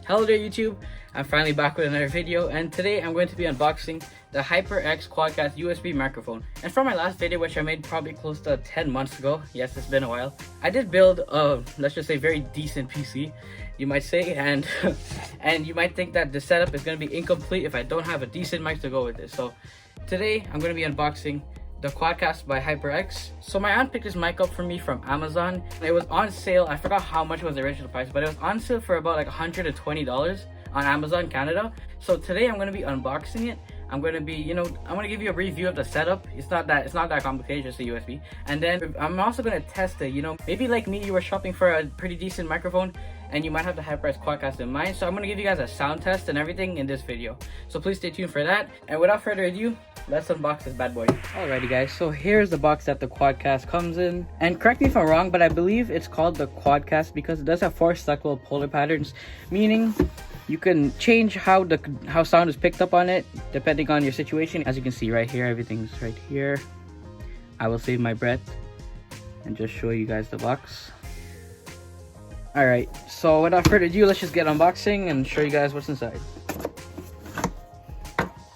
Hello there YouTube, I'm finally back with another video, and today I'm going to be unboxing the HyperX QuadCast USB microphone. And from my last video, which I made probably close to 10 months ago, yes, it's been a while, I did build a, let's just say, very decent PC, you might say, and and you might think that the setup is going to be incomplete if I don't have a decent mic to go with it. So today I'm going to be unboxing the QuadCast by HyperX. So my aunt picked this mic up for me from Amazon. It was on sale. I forgot how much was the original price, but it was on sale for about like $120 on Amazon Canada. So today I'm going to be unboxing it. I'm going to be, I'm going to give you a review of the setup. It's not that complicated, just a USB. And then I'm also going to test it, maybe like me, you were shopping for a pretty decent microphone and you might have the HyperX QuadCast in mind. So I'm going to give you guys a sound test and everything in this video. So please stay tuned for that. And without further ado, let's unbox this bad boy. Alrighty guys, so here's the box that the QuadCast comes in. And correct me if I'm wrong, but I believe it's called the QuadCast because it does have 4 selectable polar patterns, meaning you can change how sound is picked up on it depending on your situation. As you can see right here, everything's right here. I will save my breath and just show you guys the box. Alright, so without further ado, let's just get unboxing and show you guys what's inside.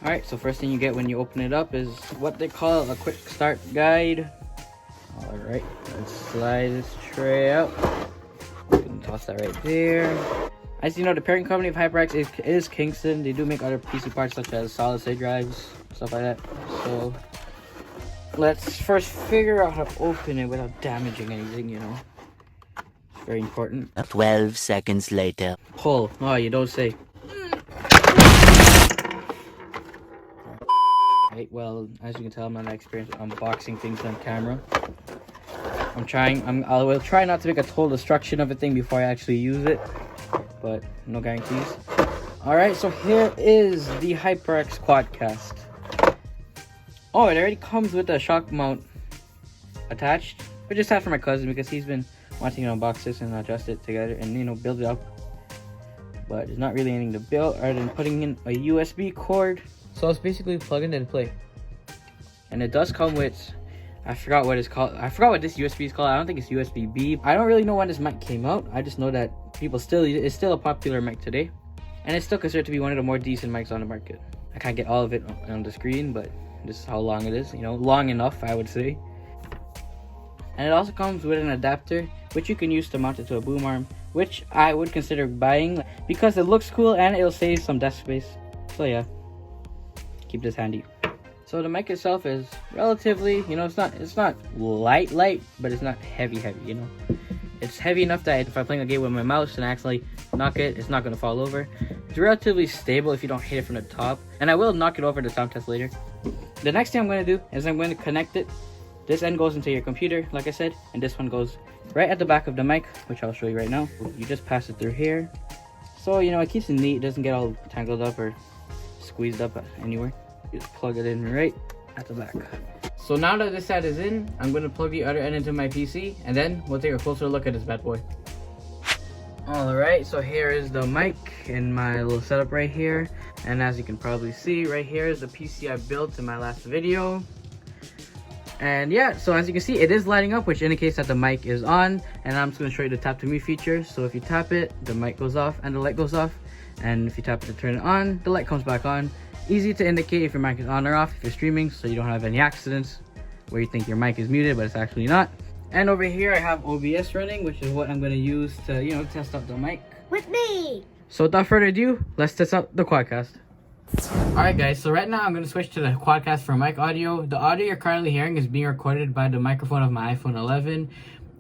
Alright, so first thing you get when you open it up is what they call a quick start guide. Alright, let's slide this tray out. You can toss that right there. As you know, the parent company of HyperX is Kingston. They do make other PC parts such as solid state drives, stuff like that. So let's first figure out how to open it without damaging anything, It's very important. 12 seconds later. Pull. Oh, you don't say. Right, well, as you can tell, I'm not experienced with unboxing things on camera. I will try not to make a total destruction of a thing before I actually use it, but no guarantees. Alright, so here is the HyperX QuadCast. Oh, it already comes with a shock mount attached, which is sad for my cousin because he's been wanting to unbox this and adjust it together and build it up. But there's not really anything to build other than putting in a USB cord. So it's basically plug in and play. And it does come with, I forgot what it's called. I forgot what this USB is called. I don't think it's USB-B. I don't really know when this mic came out. I just know that it's still a popular mic today. And it's still considered to be one of the more decent mics on the market. I can't get all of it on the screen, but this is how long it is. Long enough, I would say. And it also comes with an adapter, which you can use to mount it to a boom arm, which I would consider buying because it looks cool and it'll save some desk space. So yeah. Keep this handy. So the mic itself is relatively, it's not light, but it's not heavy, It's heavy enough that if I'm playing a game with my mouse and I accidentally knock it, it's not going to fall over. It's relatively stable if you don't hit it from the top. And I will knock it over the sound test later. The next thing I'm going to do is I'm going to connect it. This end goes into your computer, like I said, and this one goes right at the back of the mic, which I'll show you right now. You just pass it through here. So, it keeps it neat. It doesn't get all tangled up or squeezed up anywhere. Just plug it in right at the back. So now that this side is in, I'm going to plug the other end into my PC, and then we'll take a closer look at this bad boy. Alright, so here is the mic in my little setup right here, and as you can probably see, right here is the PC I built in my last video. And yeah, so as you can see, it is lighting up, which indicates that the mic is on, and I'm just going to show you the tap to me feature. So if you tap it, the mic goes off and the light goes off, and if you tap it to turn it on, the light comes back on. Easy to indicate if your mic is on or off if you're streaming, so you don't have any accidents where you think your mic is muted but it's actually not. And over here I have OBS running, which is what I'm going to use to test out the mic with me. So without further ado, let's test out the QuadCast. Alright guys, so right now I'm going to switch to the QuadCast for mic audio. The audio you're currently hearing is being recorded by the microphone of my iPhone 11.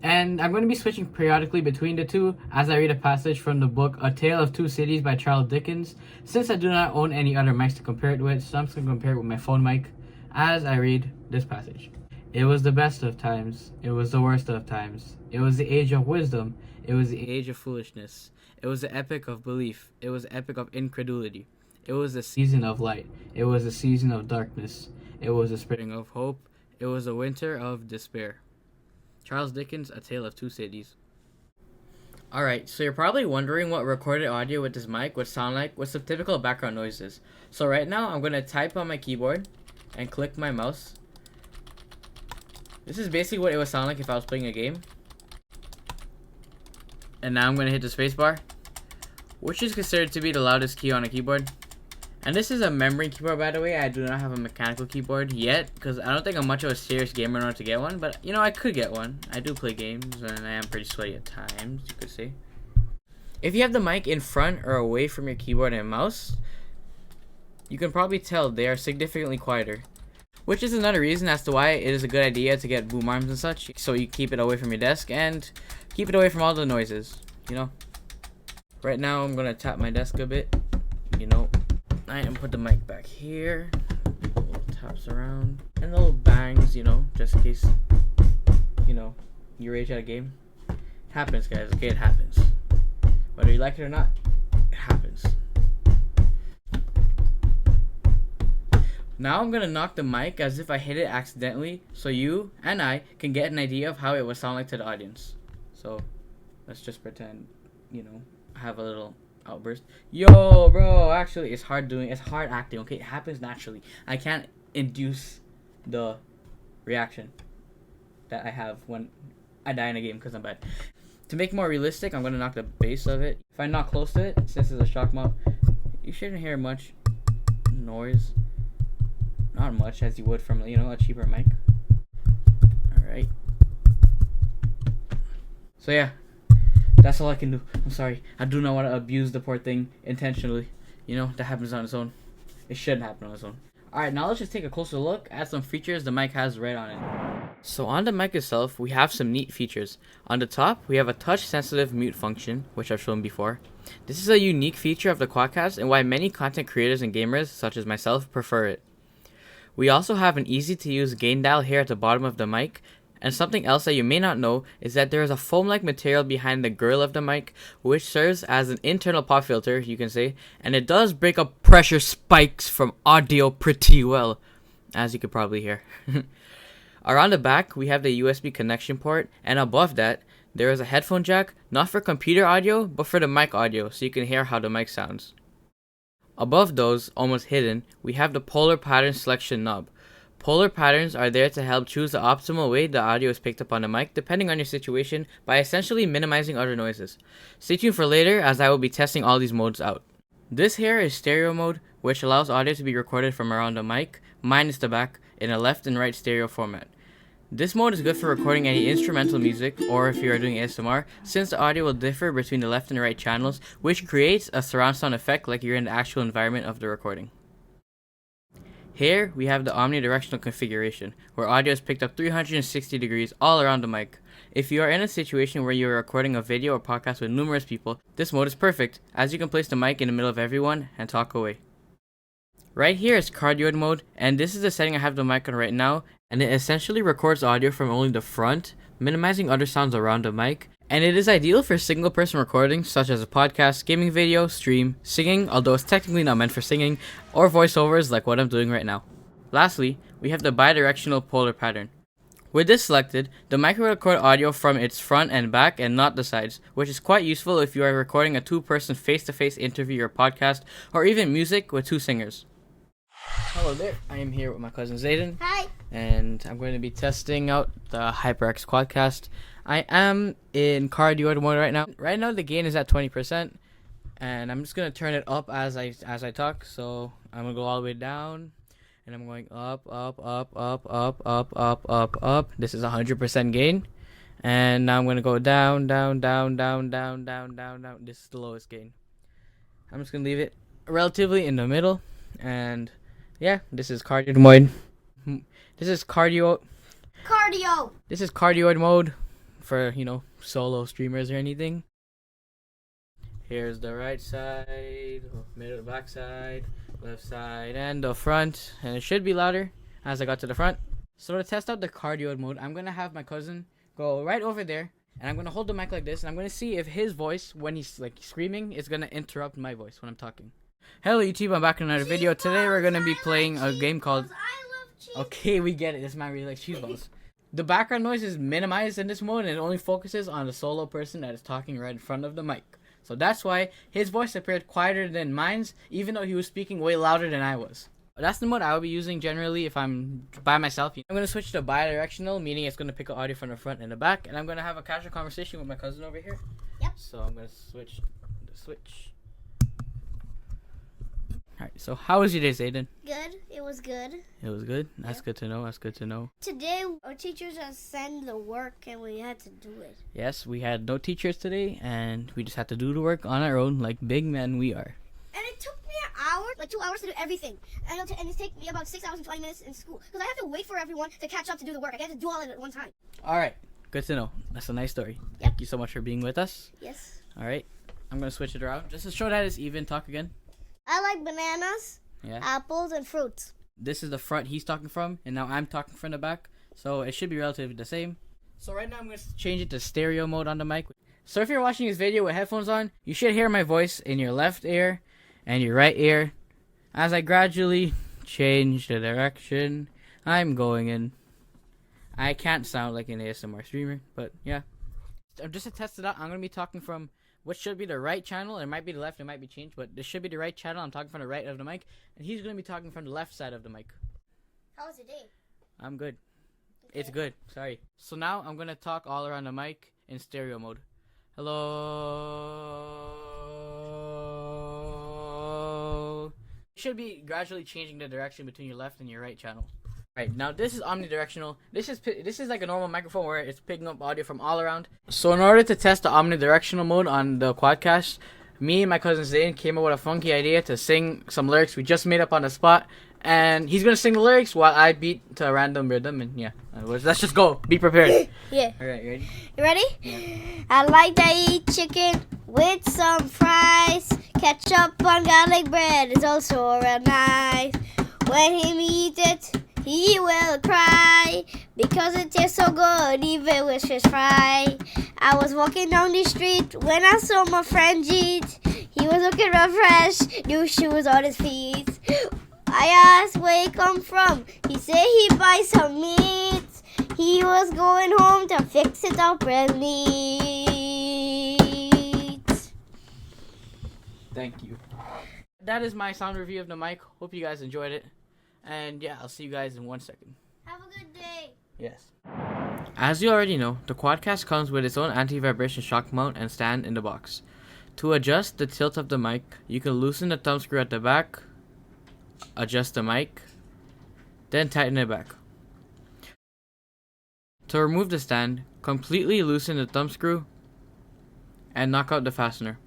And I'm going to be switching periodically between the two as I read a passage from the book A Tale of Two Cities by Charles Dickens, since I do not own any other mics to compare it with, so I'm just going to compare it with my phone mic as I read this passage. It was the best of times, it was the worst of times, it was the age of wisdom, it was the age of foolishness, it was the epoch of belief, it was the epoch of incredulity, it was the season of light, it was the season of darkness, it was the spring of hope, it was the winter of despair. Charles Dickens, A Tale of Two Cities. Alright, so you're probably wondering what recorded audio with this mic would sound like with some typical background noises. So right now, I'm going to type on my keyboard and click my mouse. This is basically what it would sound like if I was playing a game. And now I'm going to hit the spacebar. which is considered to be the loudest key on a keyboard. And this is a membrane keyboard, by the way. I do not have a mechanical keyboard yet, because I don't think I'm much of a serious gamer in order to get one. But, you know, I could get one. I do play games, and I am pretty sweaty at times, you could say. If you have the mic in front or away from your keyboard and mouse, you can probably tell they are significantly quieter. Which is another reason as to why it is a good idea to get boom arms and such, so you keep it away from your desk and keep it away from all the noises, you know. Right now, I'm going to tap my desk a bit, you know. I am put the mic back here, little taps around, and little bangs, you know, just in case, you know, you rage at a game. It happens, guys, okay, it happens. Whether you like it or not, it happens. Now I'm gonna knock the mic as if I hit it accidentally, so you and I can get an idea of how it would sound like to the audience. So, let's just pretend, you know, I have a little outburst. Yo, bro, actually, it's hard acting, okay? It happens naturally. I can't induce the reaction that I have when I die in a game because I'm bad. To make it more realistic, I'm gonna knock the base of it. If I knock close to it, since it's a shock mount, you shouldn't hear much noise. Not much as you would from, you know, a cheaper mic. Alright. So yeah. That's all I can do. I'm sorry. I do not want to abuse the poor thing intentionally. You know, that happens on its own. It shouldn't happen on its own. Alright, now let's just take a closer look at some features the mic has right on it. So on the mic itself, we have some neat features. On the top, we have a touch-sensitive mute function, which I've shown before. This is a unique feature of the QuadCast and why many content creators and gamers, such as myself, prefer it. We also have an easy-to-use gain dial here at the bottom of the mic. And something else that you may not know is that there is a foam-like material behind the grill of the mic, which serves as an internal pop filter, you can say, and it does break up pressure spikes from audio pretty well, as you could probably hear. Around the back, we have the USB connection port, and above that, there is a headphone jack, not for computer audio, but for the mic audio, so you can hear how the mic sounds. Above those, almost hidden, we have the polar pattern selection knob. Polar patterns are there to help choose the optimal way the audio is picked up on the mic depending on your situation by essentially minimizing other noises. Stay tuned for later as I will be testing all these modes out. This here is stereo mode, which allows audio to be recorded from around the mic, minus the back, in a left and right stereo format. This mode is good for recording any instrumental music or if you are doing ASMR, since the audio will differ between the left and right channels, which creates a surround sound effect like you're in the actual environment of the recording. Here, we have the omnidirectional configuration, where audio is picked up 360 degrees all around the mic. If you are in a situation where you are recording a video or podcast with numerous people, this mode is perfect, as you can place the mic in the middle of everyone and talk away. Right here is cardioid mode, and this is the setting I have the mic on right now, and it essentially records audio from only the front, minimizing other sounds around the mic, and it is ideal for single person recordings such as a podcast, gaming video, stream, singing, although it's technically not meant for singing, or voiceovers like what I'm doing right now. Lastly, we have the bidirectional polar pattern. With this selected, the mic will record audio from its front and back and not the sides, which is quite useful if you are recording a two-person face-to-face interview or podcast, or even music with two singers. Hello there, I am here with my cousin Zayden. Hi. And I'm going to be testing out the HyperX QuadCast. I am in cardioid mode right now. Right now the gain is at 20%, and I'm just gonna turn it up as I talk. So I'm gonna go all the way down, and I'm going up, up, up, up, up, up, up, up, up. This is 100% gain, and now I'm gonna go down, down, down, down, down, down, down, down. This is the lowest gain. I'm just gonna leave it relatively in the middle, and yeah, this is cardioid mode. This is cardioid mode for, you know, solo streamers or anything. Here's the right side, middle, back side, left side, and the front. And it should be louder as I got to the front. So to test out the cardioid mode, I'm gonna have my cousin go right over there, and I'm gonna hold the mic like this, and I'm gonna see if his voice, when he's like screaming, is gonna interrupt my voice when I'm talking. Hello YouTube, I'm back in another video. Today we're gonna be playing a game called... Okay, we get it. This man really likes cheese balls. The background noise is minimized in this mode, and it only focuses on the solo person that is talking right in front of the mic. So that's why his voice appeared quieter than mine's, even though he was speaking way louder than I was. That's the mode I will be using generally if I'm by myself. I'm going to switch to bidirectional, meaning it's going to pick up audio from the front and the back, and I'm going to have a casual conversation with my cousin over here. Yep. So I'm going to switch the switch. Alright, so how was your day, Zayden? Good. It was good. It was good? That's good to know. That's good to know. Today, our teachers just sent the work and we had to do it. Yes, we had no teachers today, and we just had to do the work on our own like big men we are. And it took me an hour, like 2 hours to do everything. And it's taking me about 6 hours and 20 minutes in school. Because I have to wait for everyone to catch up to do the work. I have to do all of it at one time. Alright, good to know. That's a nice story. Yep. Thank you so much for being with us. Yes. Alright, I'm going to switch it around. Just to show that it's even, talk again. I like bananas, apples, and fruits. This is the front he's talking from, and now I'm talking from the back. So it should be relatively the same. So right now I'm going to change it to stereo mode on the mic. So if you're watching this video with headphones on, you should hear my voice in your left ear and your right ear as I gradually change the direction I'm going in. I can't sound like an ASMR streamer, but yeah. Just to test it out, I'm going to be talking from what should be the right channel. It might be the left, it might be changed, but this should be the right channel. I'm talking from the right of the mic, and he's going to be talking from the left side of the mic. How was your day? I'm good. Okay. It's good. Sorry. So now I'm going to talk all around the mic in stereo mode. Hello. You should be gradually changing the direction between your left and your right channel. Right, now this is omnidirectional. This is like a normal microphone where it's picking up audio from all around. So in order to test the omnidirectional mode on the QuadCast, me and my cousin Zayn came up with a funky idea to sing some lyrics we just made up on the spot. And he's gonna sing the lyrics while I beat to a random rhythm. And yeah, let's just go. Be prepared. Yeah. Alright, you ready? You ready? Yeah. I like to eat chicken with some fries. Ketchup on garlic bread is also real nice. When he eats it, he will cry because it tastes so good, even with fish fry. I was walking down the street when I saw my friend Jeet. He was looking real fresh, new shoes on his feet. I asked where he come from. He said he buy some meat. He was going home to fix it up real neat. Thank you. That is my sound review of the mic. Hope you guys enjoyed it. And yeah, I'll see you guys in 1 second. Have a good day. Yes. As you already know, the QuadCast comes with its own anti-vibration shock mount and stand in the box. To adjust the tilt of the mic, you can loosen the thumb screw at the back, adjust the mic, then tighten it back. To remove the stand, completely loosen the thumb screw and knock out the fastener.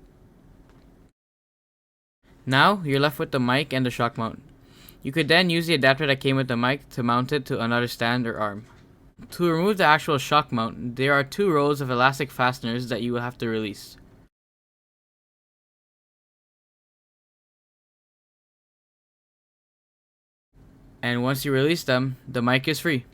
Now, you're left with the mic and the shock mount. You could then use the adapter that came with the mic to mount it to another stand or arm. To remove the actual shock mount, there are 2 rows of elastic fasteners that you will have to release. And once you release them, the mic is free.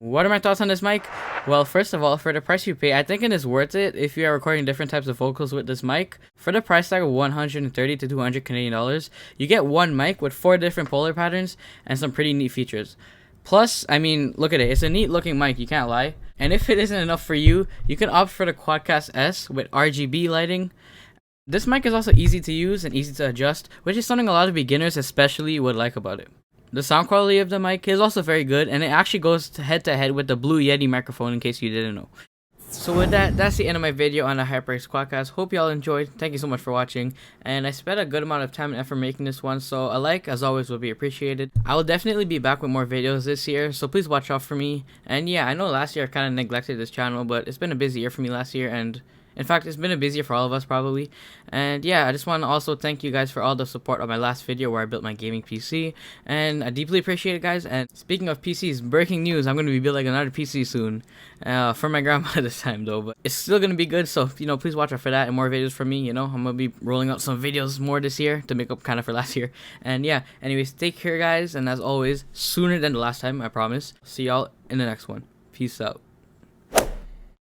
What are my thoughts on this mic? Well, first of all, for the price you pay, I think it is worth it if you are recording different types of vocals with this mic. For the price tag of 130 to 200 Canadian dollars, you get one mic with 4 different polar patterns and some pretty neat features. Plus, I mean, look at it. It's a neat looking mic, you can't lie. And if it isn't enough for you, you can opt for the QuadCast S with RGB lighting. This mic is also easy to use and easy to adjust, which is something a lot of beginners especially would like about it. The sound quality of the mic is also very good, and it actually goes head to head with the Blue Yeti microphone in case you didn't know. So with that, that's the end of my video on the HyperX QuadCast. Hope y'all enjoyed. Thank you so much for watching. And I spent a good amount of time and effort making this one, so a like, as always, would be appreciated. I will definitely be back with more videos this year, so please watch out for me. And yeah, I know last year I kind of neglected this channel, but it's been a busy year for me last year, and in fact, it's been a busy year for all of us probably. And yeah, I just want to also thank you guys for all the support on my last video where I built my gaming PC. And I deeply appreciate it, guys. And speaking of PCs, breaking news, I'm going to be building another PC soon. For my grandma this time though. But it's still going to be good, so, please watch out for that and more videos from me, I'm going to be rolling out some videos more this year to make up kind of for last year. And yeah, anyways, take care, guys. And as always, sooner than the last time, I promise. See y'all in the next one. Peace out.